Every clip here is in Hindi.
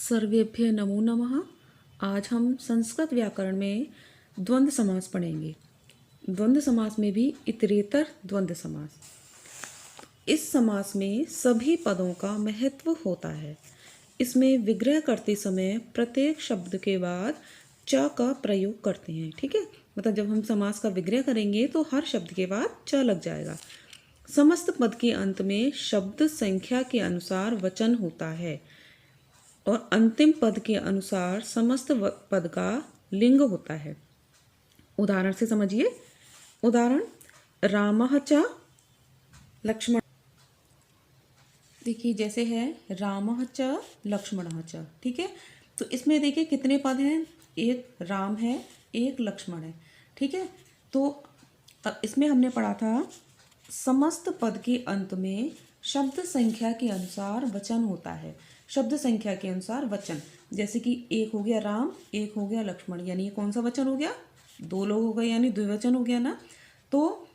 सर्वेभ्य नमो नमः। आज हम संस्कृत व्याकरण में द्वंद्व समास पढ़ेंगे। द्वंद्व समास में भी इतरेतर द्वंद्व समास। इस समास में सभी पदों का महत्व होता है। इसमें विग्रह करते समय प्रत्येक शब्द के बाद च का प्रयोग करते हैं। ठीक है, मतलब जब हम समास का विग्रह करेंगे तो हर शब्द के बाद च लग जाएगा। समस्त पद के अंत में शब्द संख्या के अनुसार वचन होता है और अंतिम पद के अनुसार समस्त पद का लिंग होता है। उदाहरण से समझिए। उदाहरण, रामः च लक्ष्मण। देखिए जैसे है रामः च लक्ष्मणः च। ठीक है, तो इसमें देखिए कितने पद हैं, एक राम है, एक लक्ष्मण है। ठीक है, तो अब इसमें हमने पढ़ा था समस्त पद के अंत में शब्द संख्या के अनुसार वचन होता है। शब्द संख्या के अनुसार वचन, जैसे कि एक हो गया राम, एक हो गया लक्ष्मण, यानी ये कौन सा वचन हो गया, दो लोग हो गए, यानी द्विवचन हो गया ना। तो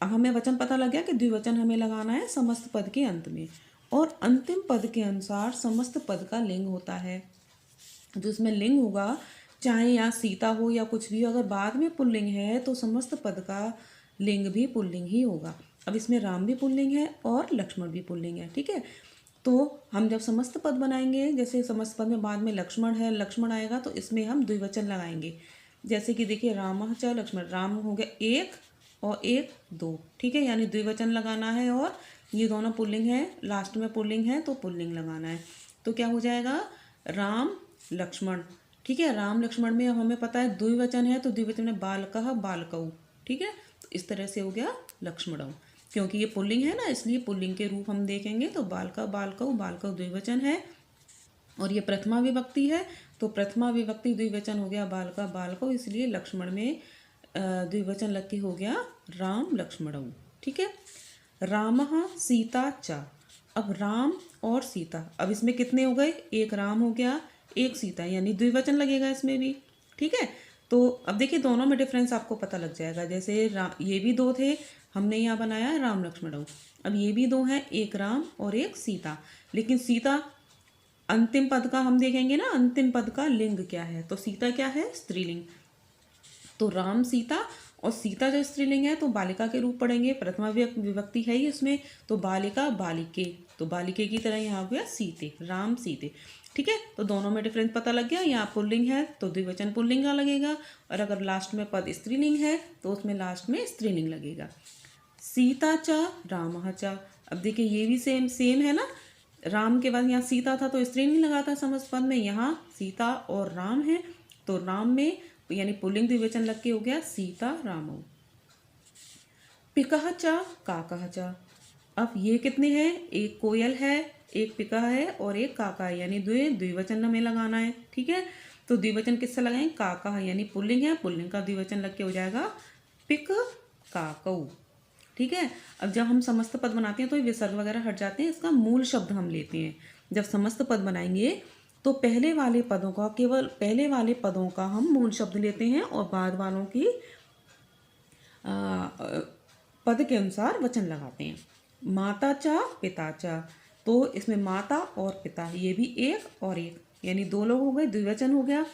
हमें वचन पता लग गया कि द्विवचन हमें लगाना है समस्त पद के अंत में। और अंतिम पद के अनुसार समस्त पद का लिंग होता है। जो इसमें लिंग होगा, चाहे यहाँ सीता हो या कुछ भी, अगर बाद में पुल्लिंग है तो समस्त पद का लिंग भी पुल्लिंग ही होगा। अब इसमें राम भी पुल्लिंग है और लक्ष्मण भी पुल्लिंग है। ठीक है, तो हम जब समस्त पद बनाएंगे, जैसे समस्त पद में बाद में लक्ष्मण है, लक्ष्मण आएगा, तो इसमें हम द्विवचन लगाएंगे। जैसे कि देखिए रामः च लक्ष्मण, राम हो गया एक और एक दो। ठीक है, यानी द्विवचन लगाना है और ये दोनों पुल्लिंग है, लास्ट में पुल्लिंग है तो पुल्लिंग लगाना है। तो क्या हो जाएगा, राम लक्ष्मण। ठीक है, राम लक्ष्मण में अब हमें पता है द्विवचन है, तो द्विवचन में बालकः बालकौ। ठीक है, तो इस तरह से हो गया लक्ष्मणौ। क्योंकि ये पुल्लिंग है ना, इसलिए पुल्लिंग के रूप हम देखेंगे तो बालका बालकौ, बालकौ द्विवचन है और ये प्रथमा विभक्ति है, तो प्रथमा विभक्ति द्विवचन हो गया बालका बालकौ, इसलिए लक्ष्मण में द्विवचन लग के हो गया राम लक्ष्मणौ। ठीक है, रामः सीता च। अब राम और सीता, अब इसमें कितने हो गए, एक राम हो गया, एक सीता, यानी द्विवचन लगेगा इसमें भी। ठीक है, तो अब देखिए दोनों में डिफरेंस आपको पता लग जाएगा। जैसे ये भी दो थे, हमने यहाँ बनाया राम लक्ष्मणौ। अब ये भी दो हैं, एक राम और एक सीता, लेकिन सीता अंतिम पद का हम देखेंगे ना, अंतिम पद का लिंग क्या है, तो सीता क्या है, स्त्रीलिंग। तो राम सीता, और सीता जो स्त्रीलिंग है तो बालिका के रूप पढ़ेंगे, प्रथमा विभक्ति है ही उसमें, तो बालिका बालिके, तो बालिके की तरह यहाँ हो गया सीते, राम सीते। ठीक है, तो दोनों में डिफरेंस पता लग गया। यहाँ पुल्लिंग है तो द्विवचन पुल्लिंग का लगेगा, और अगर लास्ट में पद स्त्रीलिंग है तो उसमें लास्ट में स्त्रीलिंग लगेगा। सीता च रामः च। अब देखिए ये भी सेम सेम है ना, राम के बाद यहाँ सीता था तो स्त्रीलिंग लगा था समस्त पद में, यहाँ सीता और राम है तो राम में यानी पुल्लिंग द्विवचन लग के हो गया सीता रामौ। पिकः च काकः च। अब ये कितने हैं, एक कोयल है, एक पिका है और एक काका है, यानी द्विवचन हमें लगाना है। ठीक है, तो द्विवचन किससे लगाएंगे, काका है, यानी पुल्लिंग है, पुल्लिंग का द्विवचन लग के हो जाएगा पिक काकौ। ठीक है, अब जब हम समस्त पद बनाते हैं तो ये विसर्ग वगैरह हट जाते हैं, इसका मूल शब्द हम लेते हैं। जब समस्त पद बनाएंगे तो पहले वाले पदों का, केवल पहले वाले पदों का हम मूल शब्द लेते हैं और बाद वालों की पद के अनुसार वचन लगाते हैं। माता च पिता च, तो इसमें माता और पिता, ये भी एक और एक, यानी दो लोग हो गए, द्विवचन हो गया।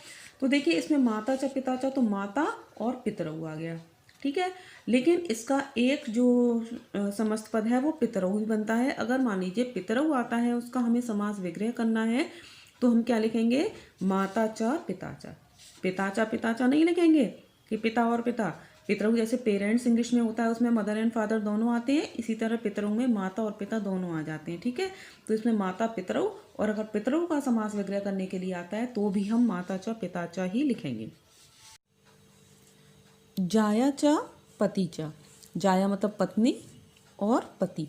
तो देखिए इसमें माता च पिता च, तो माता और पितरऊ आ गया। ठीक है, लेकिन इसका एक जो समस्त पद है वो पितरऊ ही बनता है। अगर मान लीजिए पितरऊ आता है, उसका हमें समास विग्रह करना है, तो हम क्या लिखेंगे, माता च पिता च। पिता च नहीं लिखेंगे कि पिता और पिता। पितरऊ जैसे पेरेंट्स इंग्लिश में होता है, उसमें मदर एंड फादर दोनों आते हैं, इसी तरह पितरऊ में माता और पिता दोनों आ जाते हैं। ठीक है, तो इसमें माता पितरऊ, और अगर पितरऊ का समास विग्रह करने के लिए आता है तो भी हम माता च पिता च ही लिखेंगे। जाया च पति च। जाया मतलब पत्नी और पति,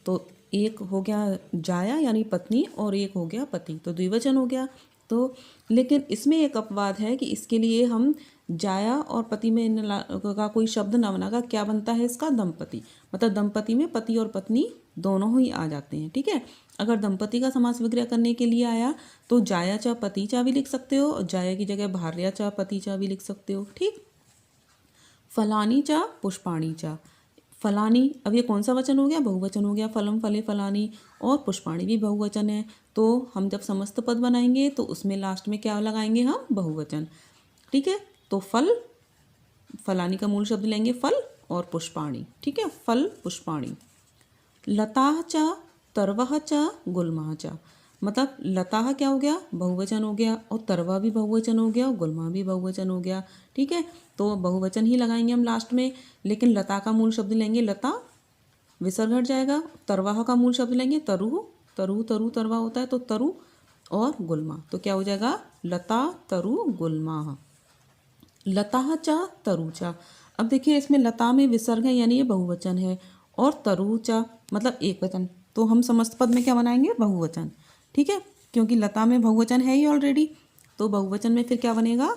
तो एक हो गया जाया यानी पत्नी और एक हो गया पति, तो द्विवचन हो गया। तो लेकिन इसमें एक अपवाद है कि इसके लिए हम जाया और पति में का कोई शब्द ना बनाकर क्या बनता है इसका, दंपति। मतलब दंपति में पति और पत्नी दोनों ही आ जाते हैं। ठीक है, अगर दंपति का समास विग्रह करने के लिए आया तो जाया च पति चा भी लिख सकते हो, और जाया की जगह भार्या च पति चा भी लिख सकते हो। ठीक, फलानी च पुष्पाणी च। फलानी, अब ये कौन सा वचन हो गया? बहुवचन हो गया। फलम फले फलानी, और पुष्पाणि भी बहुवचन है। तो हम जब समस्त पद बनाएंगे तो उसमें लास्ट में क्या लगाएंगे हम? बहुवचन। ठीक है, तो फल, फलानी का मूल शब्द लेंगे फल, और पुष्पाणि। ठीक है, फल पुष्पाणि। लताः च तरवः च गुल्मः च, मतलब लताः क्या हो गया? बहुवचन हो गया, और तरवा भी बहुवचन हो गया, और गुल्मा भी बहुवचन हो गया। ठीक है, तो बहुवचन ही लगाएंगे हम लास्ट में, लेकिन लता का मूल शब्द लेंगे लता, विसर्ग हट जाएगा। तरवाह का मूल शब्द लेंगे तरु, तरु तरु तरवा होता है, तो तरु, और गुल्मा, तो क्या हो जाएगा? लता तरु गुल्मा। लताः च तरु च, अब देखिए इसमें लता में विसर्ग है, यानी ये बहुवचन है, और तरु च मतलब एक वचन, तो हम समस्त पद में क्या बनाएंगे? बहुवचन। ठीक है, क्योंकि लता में बहुवचन है ही ऑलरेडी, तो बहुवचन में फिर क्या बनेगा?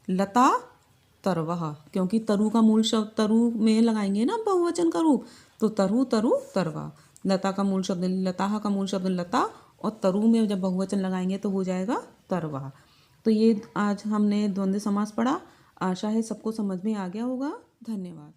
लता तरवः, क्योंकि तरु का मूल शब्द तरु में लगाएंगे ना बहुवचन का रूप, तो तरु तरु तरवा। लता का मूल शब्द, लताः का मूल शब्द लता, और तरु में जब बहुवचन लगाएंगे तो हो जाएगा तरवा। तो ये आज हमने द्वंद्व समास पढ़ा। आशा है सबको समझ में आ गया होगा। धन्यवाद।